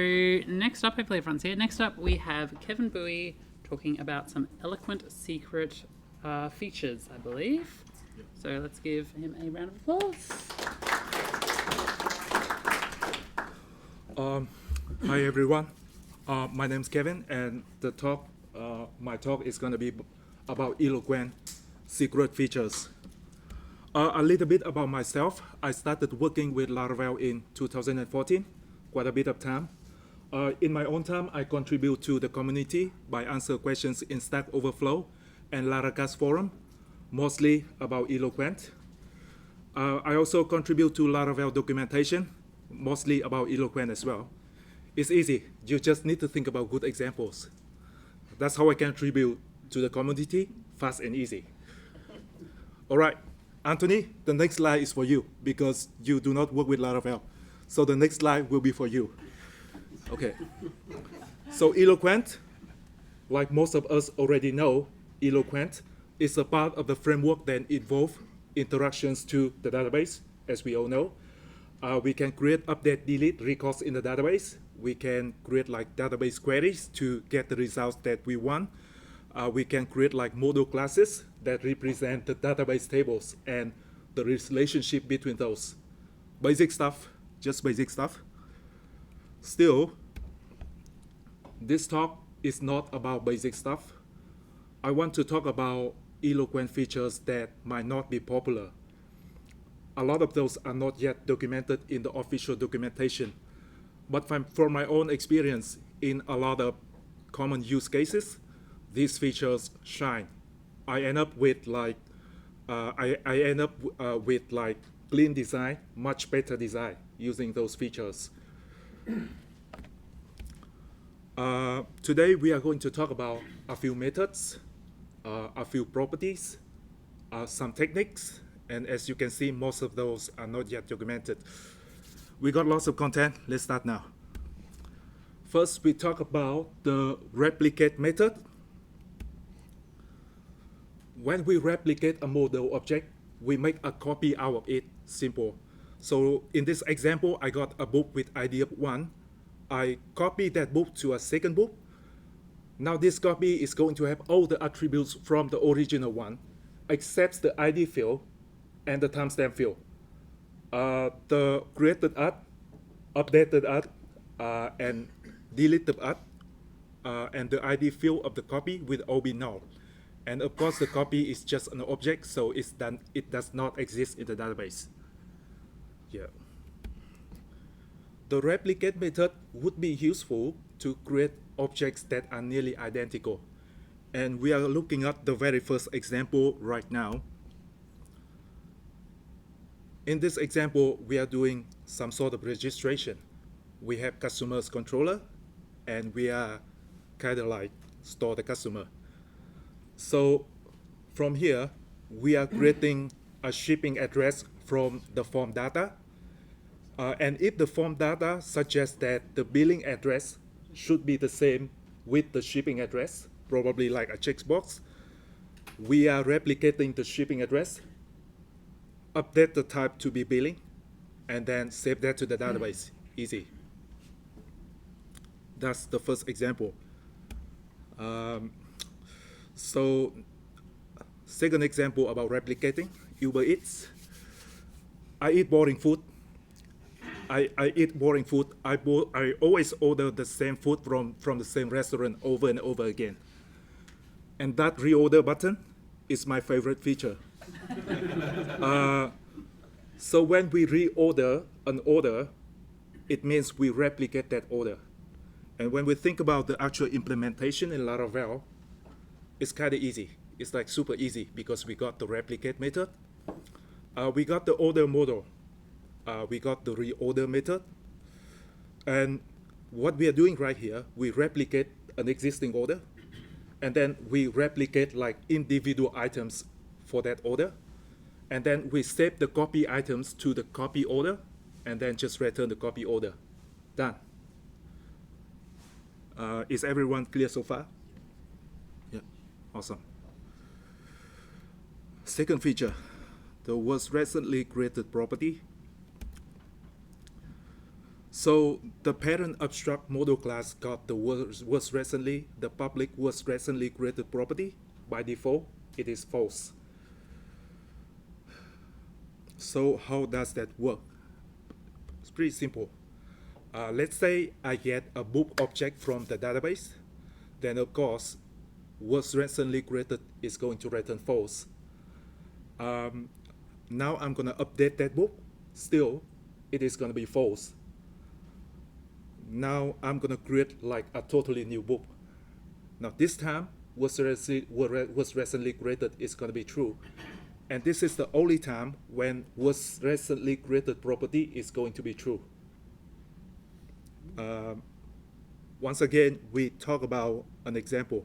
Next up, hopefully everyone's here. Next up, we have Kevin Bowie talking about some eloquent secret features, I believe. Yep. So let's give him a round of applause. Hi everyone. My name's Kevin, and my talk is going to be about eloquent secret features. A little bit about myself. I started working with Laravel in 2014, quite a bit of time. In my own time, I contribute to the community by answering questions in Stack Overflow and Laracast forum, mostly about eloquent. I also contribute to Laravel documentation, mostly about eloquent as well. It's easy. You just need to think about good examples. That's how I contribute to the community, fast and easy. All right, Anthony, the next slide is for you because you do not work with Laravel. So the next slide will be for you. Okay. So eloquent, like most of us already know, eloquent is a part of the framework that involves interactions to the database, as we all know. We can create, update, delete records in the database. We can create like database queries to get the results that we want. We can create like model classes that represent the database tables and the relationship between those. Basic stuff, just basic stuff. Still, this talk is not about basic stuff. I want to talk about eloquent features that might not be popular. A lot of those are not yet documented in the official documentation. But from my own experience in a lot of common use cases, these features shine. I end up with like clean design, much better design using those features. Today we are going to talk about a few methods, a few properties, some techniques, and as you can see, most of those are not yet documented. We got lots of content. Let's start now. First, we talk about the replicate method. When we replicate a model object, we make a copy out of it, simple. So in this example, I got a book with ID of 1. I copy that book to a second book. Now this copy is going to have all the attributes from the original one, except the ID field and the timestamp field. The created art, updated art, and deleted art, and the ID field of the copy will all be null. And of course, the copy is just an object, so it does not exist in the database. Yeah. The replicate method would be useful to create objects that are nearly identical. And we are looking at the very first example right now. In this example, we are doing some sort of registration. We have customer's controller, and we are kind of like store the customer. So from here, we are creating a shipping address from the form data. And if the form data suggests that the billing address should be the same with the shipping address, probably like a checkbox, we are replicating the shipping address, update the type to be billing, and then save that to the database. Easy. That's the first example. So second example about replicating, Uber Eats. I eat boring food. I eat boring food. I always order the same food from the same restaurant over and over again. And that reorder button is my favorite feature. So when we reorder an order, it means we replicate that order. And when we think about the actual implementation in Laravel, it's kind of easy. It's like super easy because we got the replicate method. We got the order model. We got the reorder method. And what we are doing right here, we replicate an existing order. And then we replicate like individual items for that order. And then we save the copy items to the copy order. And then just return the copy order. Done. Is everyone clear so far? Yeah, awesome. Second feature, the was recently created property. So the parent abstract model class got the was recently, the public was recently created property. By default, it is false. So how does that work? It's pretty simple. Let's say I get a book object from the database, then of course, was recently created is going to return false. Now I'm gonna update that book, still, it is gonna be false. Now I'm gonna create like a totally new book. Now this time, was recently created is gonna be true. And this is the only time when was recently created property is going to be true. Once again, we talk about an example.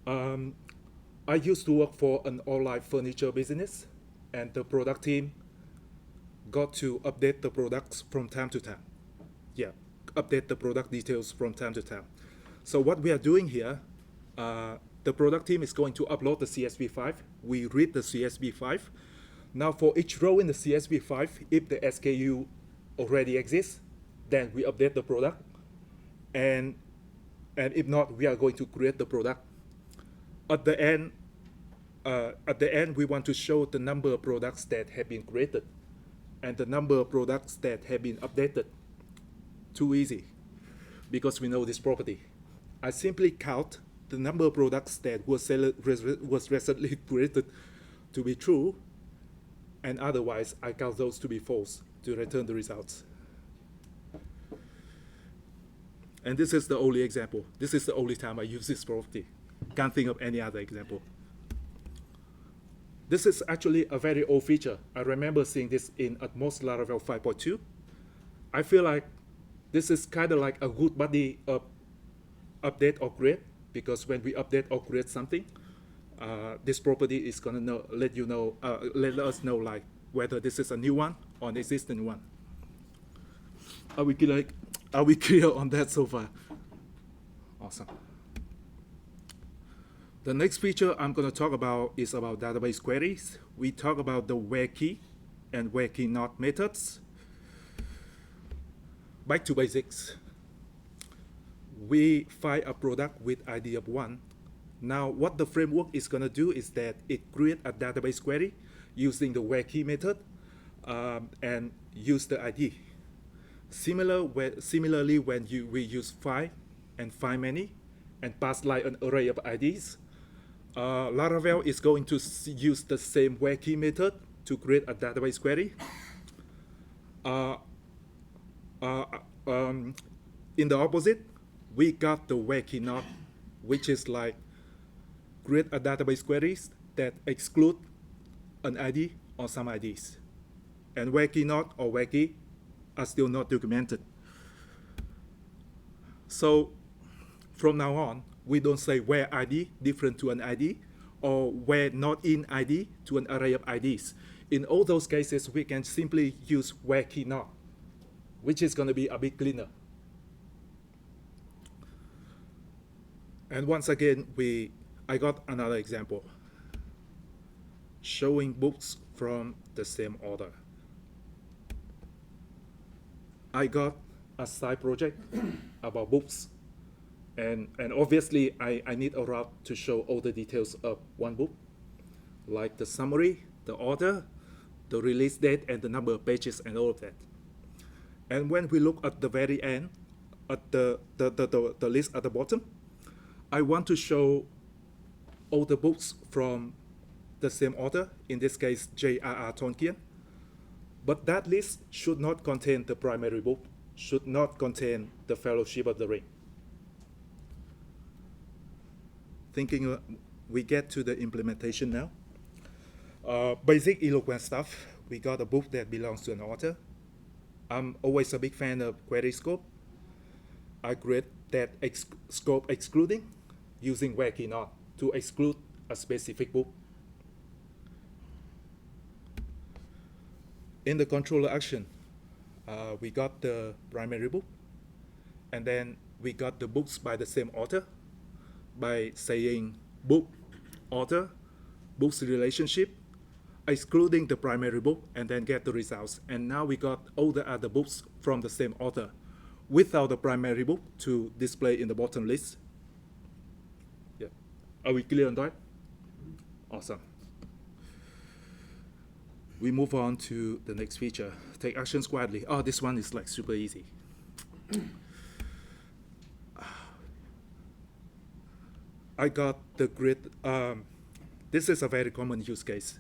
I used to work for an online furniture business, and the product team got to update the products from time to time. Yeah, update the product details from time to time. So what we are doing here, the product team is going to upload the CSV file. We read the CSV file. Now for each row in the CSV file, if the SKU already exists, then we update the product. And if not, we are going to create the product. At the end, we want to show the number of products that have been created and the number of products that have been updated. Too easy, because we know this property. I simply count the number of products that was recently created to be true, and otherwise I count those to be false to return the results. And this is the only example. This is the only time I use this property. Can't think of any other example. This is actually a very old feature. I remember seeing this in at most Laravel 5.2. I feel like this is kind of like a good buddy update or create, because when we update or create something, this property is gonna let us know like whether this is a new one or an existing one. Are we clear on that so far? Awesome. The next feature I'm going to talk about is about database queries. We talk about the where key and where key not methods. Back to basics. We find a product with ID of 1. Now what the framework is going to do is that it creates a database query using the where key method and use the ID. Similarly, when we use find and find many and pass like an array of IDs, Laravel is going to use the same where key method to create a database query. In the opposite, we got the where key not, which is like create a database queries that exclude an ID or some IDs. And where key not or where key are still not documented. So from now on, we don't say where ID different to an ID or where not in ID to an array of IDs. In all those cases, we can simply use where key not, which is going to be a bit cleaner. And once again, I got another example showing books from the same order. I got a side project about books, and obviously I need a route to show all the details of one book, like the summary, the author, the release date, and the number of pages, and all of that. And when we look at the very end, at the list at the bottom, I want to show all the books from the same author, in this case J.R.R. Tolkien. But that list should not contain the primary book, should not contain the Fellowship of the Ring. Thinking we get to the implementation now. Basic eloquent stuff. We got a book that belongs to an author. I'm always a big fan of query scope. I create that scope excluding using where key not to exclude a specific book. In the controller action, we got the primary book, and then we got the books by the same author by saying book, author, books relationship, excluding the primary book and then get the results. And now we got all the other books from the same author without the primary book to display in the bottom list. Yeah. Are we clear on that? Awesome. We move on to the next feature. Take actions quietly. Oh, this one is like super easy. I got the grid. This is a very common use case.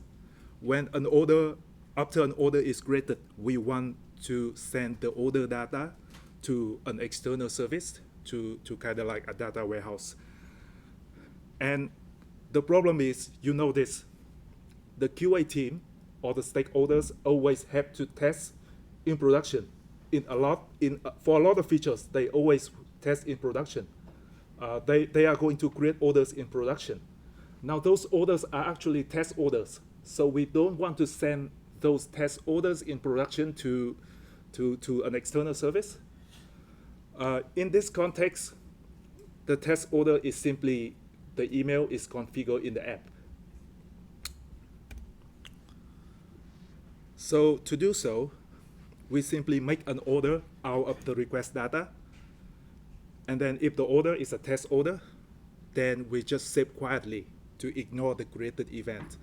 When an order, after an order is created, we want to send the order data to an external service to kind of like a data warehouse. And the problem is, you know this, the QA team or the stakeholders always have to test in production. For a lot of features, they always test in production. They are going to create orders in production. Now those orders are actually test orders. So we don't want to send those test orders in production to an external service. In this context, the test order is simply the email is configured in the app. So to do so, we simply make an order out of the request data. And then if the order is a test order, then we just save quietly to ignore the created event.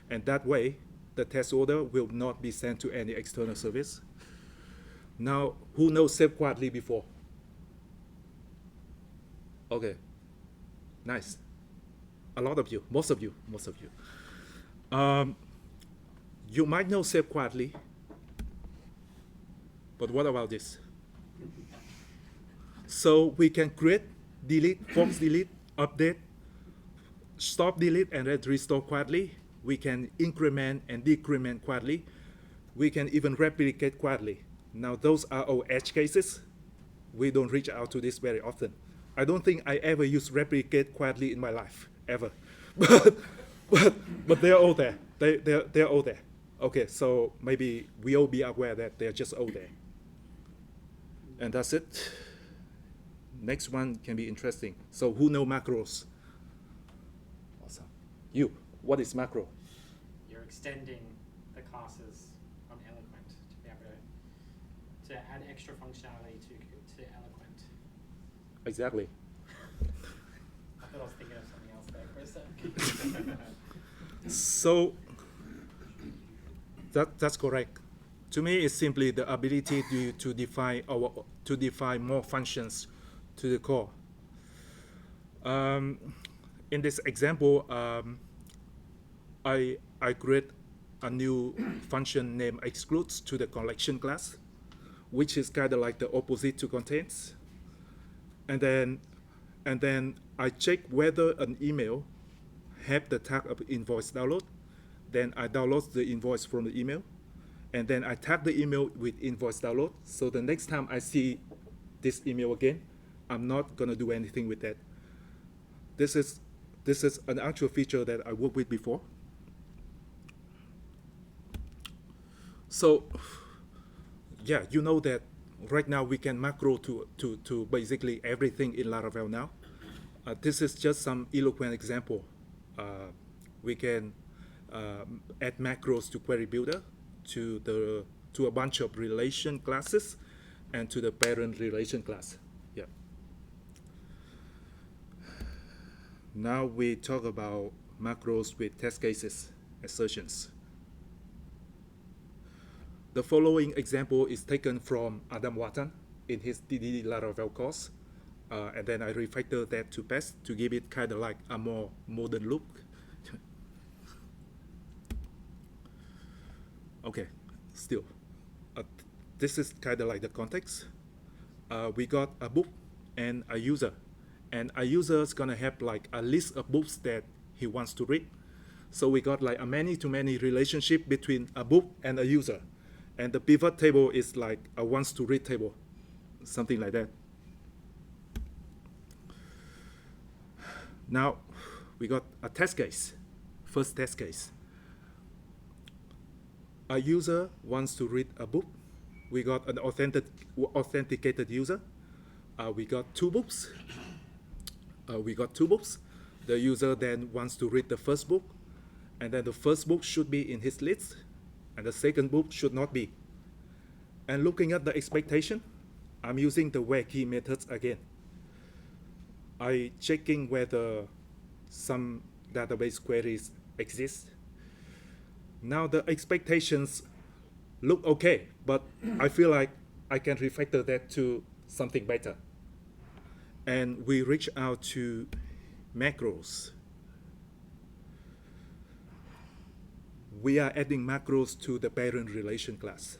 And that way, the test order will not be sent to any external service. Now, who knows save quietly before? Okay, nice. A lot of you, most of you. You might know save quietly, but what about this? So we can create, delete, force delete, update, stop delete, and then restore quietly. We can increment and decrement quietly. We can even replicate quietly. Now those are our edge cases. We don't reach out to this very often. I don't think I ever use replicate quietly in my life, ever. But they're all there. They're all there. Okay, so maybe we all be aware that they're just all there. And that's it. Next one can be interesting. So who know macros? Awesome. You, what is macro? You're extending the classes on Eloquent to be able to add extra functionality to Eloquent. Exactly. I thought I was thinking of something else there for a sec. So that's correct. To me, it's simply the ability to define more functions to the core. In this example, I create a new function named excludes to the collection class, which is kind of like the opposite to contains. And then I check whether an email have the tag of invoice download. Then I download the invoice from the email, and then I tag the email with invoice download. So the next time I see this email again, I'm not gonna do anything with that. This is an actual feature that I worked with before. So yeah, you know that right now we can macro to basically everything in Laravel now. This is just some eloquent example. We can add macros to query builder, to a bunch of relation classes, and to the parent relation class. Yeah. Now we talk about macros with test cases, assertions. The following example is taken from Adam Watan in his DD Laravel course, and then I refactor that to PES to give it kind of like a more modern look. Okay, still, this is kind of like the context. We got a book and a user, and a user is gonna have like a list of books that he wants to read. So we got like a many-to-many relationship between a book and a user, and the pivot table is like a wants to read table, something like that. Now we got a test case, first test case. A user wants to read a book. We got an authenticated user. We got two books. The user then wants to read the first book, And then the first book should be in his list, and the second book should not be. And looking at the expectation, I'm using the where key methods again. I checking whether some database queries exist. Now the expectations look okay, but I feel like I can refactor that to something better. And we reach out to macros. We are adding macros to the parent relation class.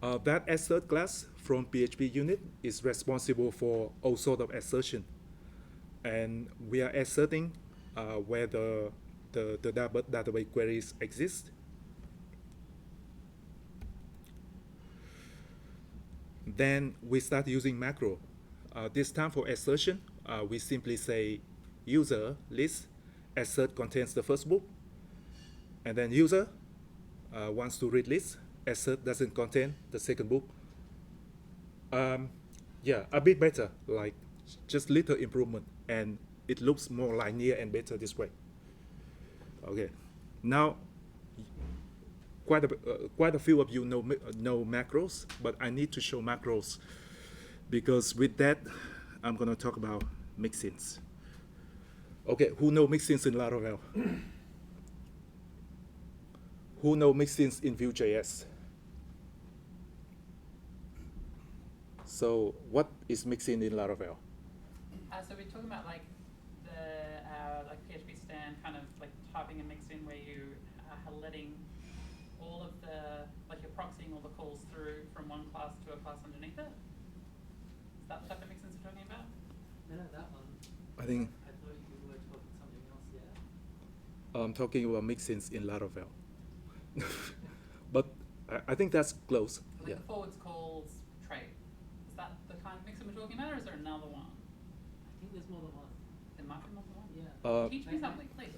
That assert class from PHP unit is responsible for all sort of assertion. And we are asserting whether the database queries exist. Then we start using macro. This time for assertion, we simply say user list assert contains the first book, and then user wants to read list assert doesn't contain the second book. Yeah, a bit better, like just little improvement, and it looks more linear and better this way. Okay, now quite a few of you know macros, but I need to show macros because with that I'm going to talk about mixins. Okay, who know mixins in Laravel? Who know mixins in Vue.js? So what is mixin in Laravel? So we're talking about like the like PHP stand kind of like typing a mix in where you are letting all of the, like you're proxying all the calls through from one class to a class underneath it. Is that the type of mixins you're talking about? No, that one. I think I thought you were talking something else, yeah. I'm talking about mixins in Laravel. But I think that's close. Like Yeah. the forwards calls trait. Is that the kind of mixin we're talking about, or is there another one? I think there's more than one. There might be more than one. Yeah. Teach me something, please.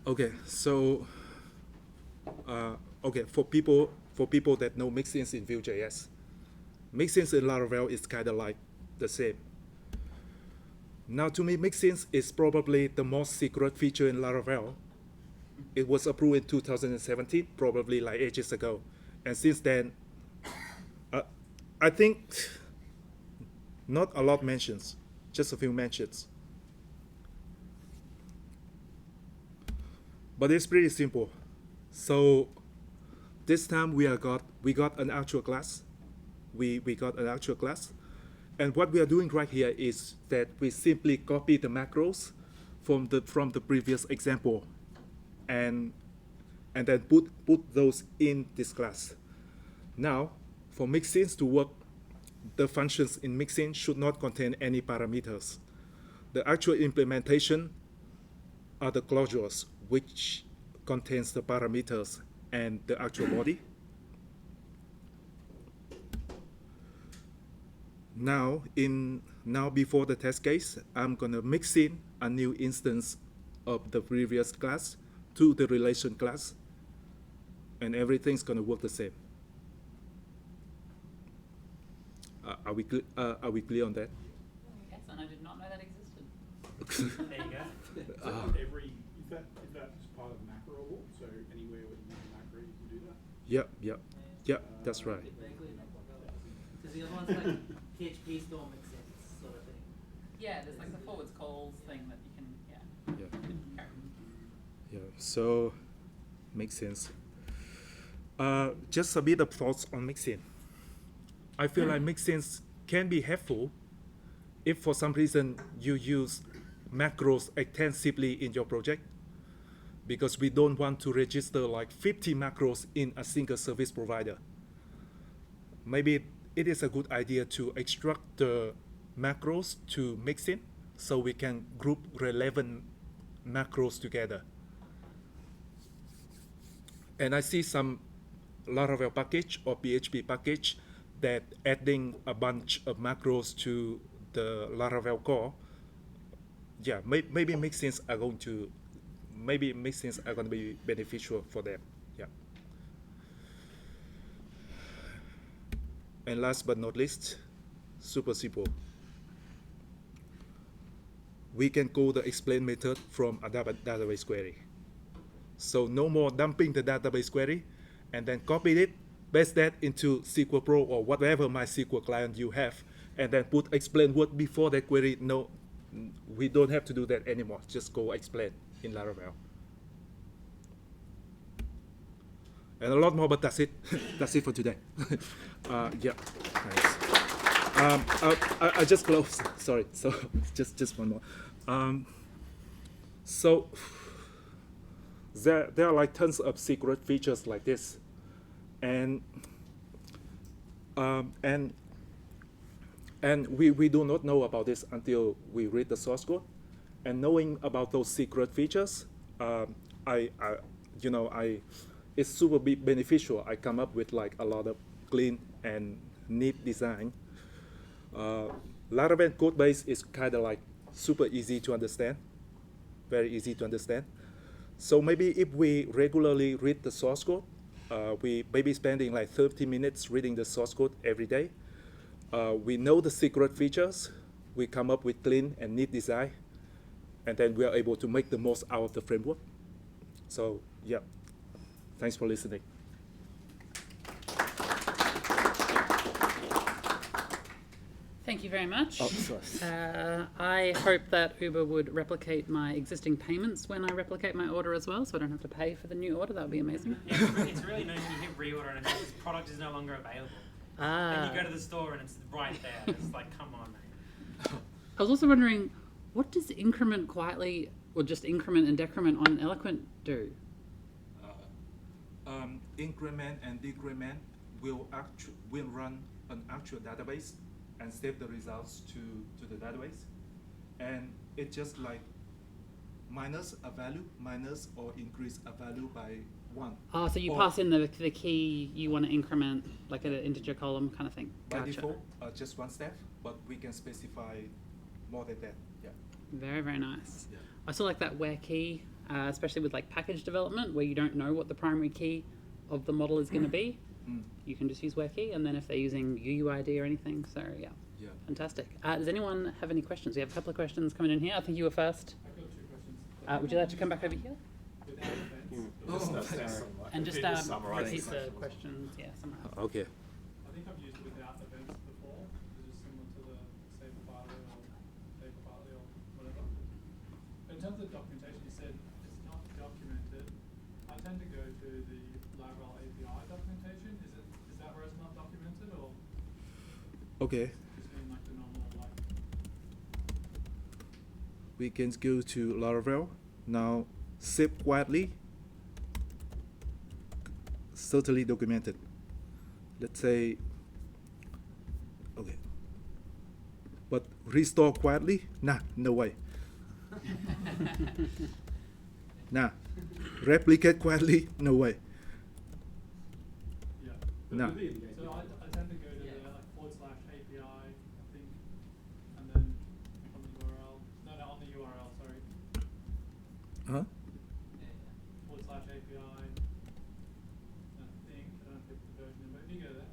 Okay, so okay, for people that know mixins in Vue.js, mixins in Laravel is kind of like the same. Now, to me, mixins is probably the most secret feature in Laravel. It was approved in 2017, probably like ages ago, and since then, I think not a lot mentions, just a few mentions. But it's pretty simple. So this time we got an actual class. We got an actual class. And what we are doing right here is that we simply copy the macros from the previous example and then put those in this class. Now, for mixins to work, the functions in mixin should not contain any parameters. The actual implementation are the clauses, which contains the parameters and the actual body. Now before the test case, I'm gonna mix in a new instance of the previous class to the relation class, and everything's gonna work the same. Are we clear on that? Yes, and I did not know that existed. There you go. So if that's part of macroable, so anywhere where you use a macro, you can do that. Yep, that's right. Because the other one's like PHP store makes sense sort of thing. Yeah, there's like the forwards calls thing that you can, Yeah, carry. yeah. So makes sense. Just a bit of thoughts on mixin. I feel like mixins can be helpful if for some reason you use macros extensively in your project, because we don't want to register like 50 macros in a single service provider. Maybe it is a good idea to extract the macros to mixin so we can group relevant macros together. And I see some Laravel package or PHP package that adding a bunch of macros to the Laravel core. Yeah, maybe mixins are going to be beneficial for them. Yeah. And last but not least, super simple. we can call the explain method from a database query. So no more dumping the database query and then copy it, paste that into SQL Pro or whatever MySQL client you have, and then put explain word before that query. No, we don't have to do that anymore. Just go explain in Laravel. And a lot more, but that's it. That's it for today. Yeah, thanks. I just closed. Sorry. So just one more. So there are like tons of secret features like this, and we do not know about this until we read the source code. And knowing about those secret features, it's super beneficial. I come up with like a lot of clean and neat design. Laravel code base is kind of like super easy to understand, very easy to understand. So maybe if we regularly read the source code, we maybe spending like 30 minutes reading the source code every day. We know the secret features, we come up with clean and neat design, and then we are able to make the most out of the framework. So yeah, thanks for listening. Thank you very much. Oh, sorry. I hope that Uber would replicate my existing payments when I replicate my order as well, so I don't have to pay for the new order. That would be amazing. Yeah, it's really annoying when you hit reorder and this product is no longer available. And you go to the store and it's right there. It's like, come on, mate. I was also wondering, what does increment quietly, or just increment and decrement on Eloquent do? Increment and decrement will run an actual database and save the results to the database. And it just like minus a value, minus or increase a value by 1. Oh, so you pass in the key you want to increment, like an integer column kind of thing. By Gotcha. default, just 1 step, but we can specify more than that. Yeah. Very, very nice. Yeah. I still like that where key, especially with like package development, where you don't know what the primary key of the model is going to be. You can just use where key, and then if they're using UUID or anything, so yeah. Yeah. Fantastic. Does anyone have any questions? We have a couple of questions coming in here. I think you were first. I've got 2 questions. Would you like to come back over here? Without offense. And just summarise repeat the the questions. Yeah, summarize. Okay. I think I've used without events before, which is similar to the save partly or take partly or whatever. But in terms of documentation, you said it's not documented. I tend to go to the Laravel API documentation. Is that where it's not documented, or Okay. just in like the normal like? We can go to Laravel. Now, save quietly. Certainly documented. Let's say, okay. But restore quietly? Nah, no way. Nah. Replicate quietly? No way. Yeah. No. So I tend to go to the like / API, I think, and then on the URL. No, on the URL. Sorry. Huh? / API. I think I don't have the version, but if you go there,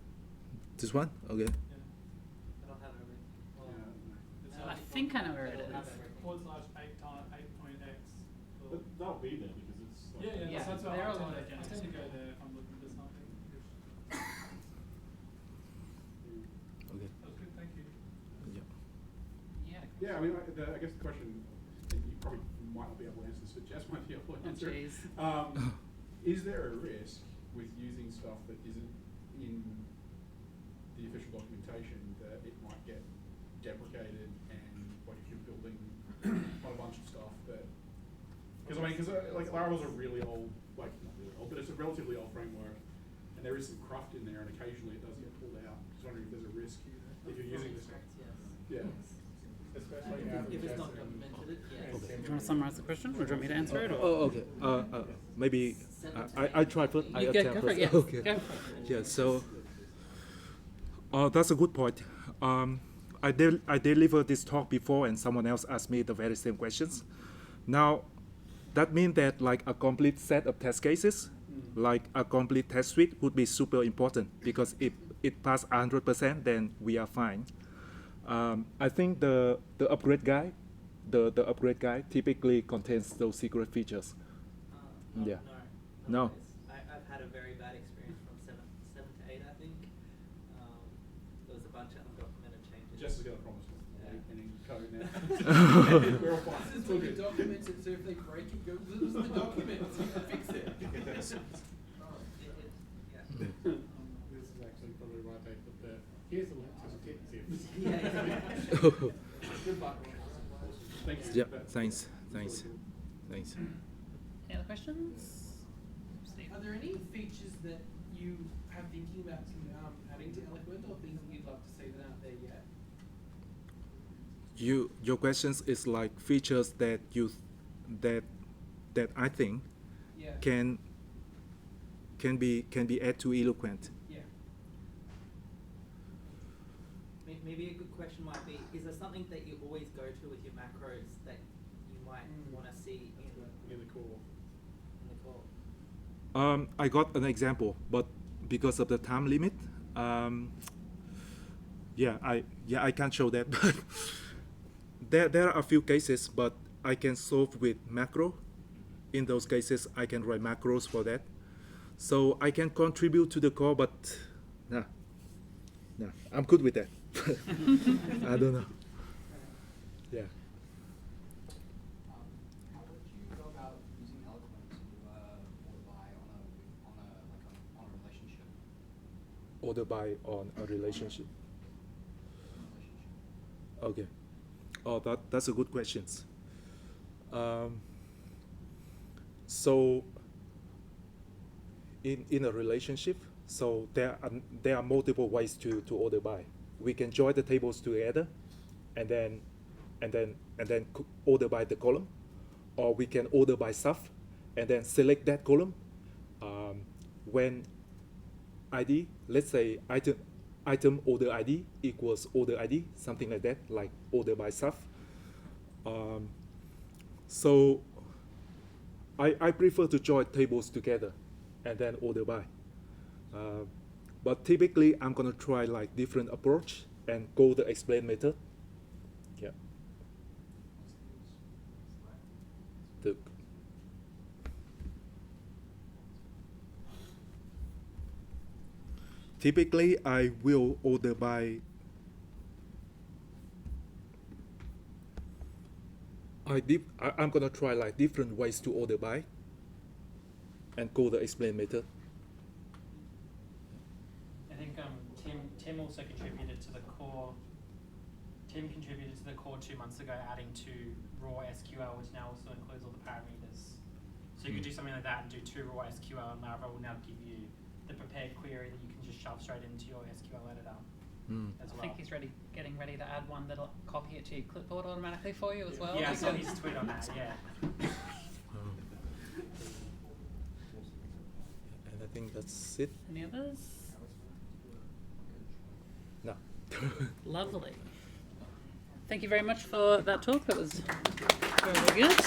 This one? Okay. yeah. I don't have everything. Well, It's I like think I know where it is. / 8.x. But that'll be there because it's like Yeah, Yeah, that's what they're I a lot tend of to go there if I'm looking for something. Okay. That was good, thank you. Yeah. Yeah. Yeah, I mean, I guess the question, and you probably might not be able to answer this, but Jess might be able to Oh, answer it. jeez. Is there a risk with using stuff that isn't in the official documentation that it might get deprecated and like if you're building on a bunch of stuff that, because I mean, like Laravel's a really old, like not really old, but it's a relatively old framework, and there is some cruft in there, and occasionally it does get pulled out. Just wondering if there's a risk if you're using this. Yes. Yeah. especially If it's not documented, yes. Do you want to summarize the question, or do you want me to answer it? Or? Oh, okay. Maybe I try first. I You go attempt for it, first. yes. Okay. Go. Yeah. So that's a good point. I delivered this talk before, and someone else asked me the very same questions. Now, that means that like a complete set of test cases, like a complete test suite, would be super important because if it passes 100%, then we are fine. I think the upgrade guide the upgrade guide typically contains those secret features. Yeah. No. I've had a very bad experience from 7 to 8, I think. There was a bunch of undocumented changes. Jessica promised us any code now. We're all fine. This is when you document it, so if they break it, go, this is the document, so you can fix it. Yeah. This is actually probably the right day to put the, here's the link to the tips. Good luck. Thank you. Yeah, thanks. Thanks. Thanks. Any other questions? Steve? Are there any features that you have thinking about adding to Eloquent, or things that you'd love to see that aren't there yet? Your questions is like features that that I think Yeah. can be added to Eloquent. Yeah. Maybe a good question might be, is there something that you always go to with your macros that you might want to see In the core. in the core? I got an example, but because of the time limit, I can't show that. But there are a few cases, but I can solve with macro. In those cases, I can write macros for that. So I can contribute to the core, but nah, I'm good with that. I don't know. Yeah. How would you go about using Eloquent to order by on a relationship? Order by on a relationship. Okay. Oh, that's a good question. So in a relationship, so there are multiple ways to order by. We can join the tables together, and then order by the column, or we can order by stuff, and then select that column. When ID, let's say item order ID equals order ID, something like that, like order by stuff. So I prefer to join tables together and then order by. But typically I'm gonna try like different approach and go the explain method. Yeah. Typically I will order by I'm gonna try like different ways to order by and call the explain method. I think Tim also contributed to the core. Tim contributed to the core 2 months ago, adding to raw SQL, which now also includes all the parameters. So you could do something like that and do 2 raw SQL, and Laravel will now give you the prepared query that you can just shove straight into your SQL editor as well. I think he's getting ready to add one that'll copy it to your clipboard automatically for you as well. Yeah, I saw his tweet on that, yeah. And I think that's it. Any others? No. Lovely. Thank you very much for that talk. That was very good.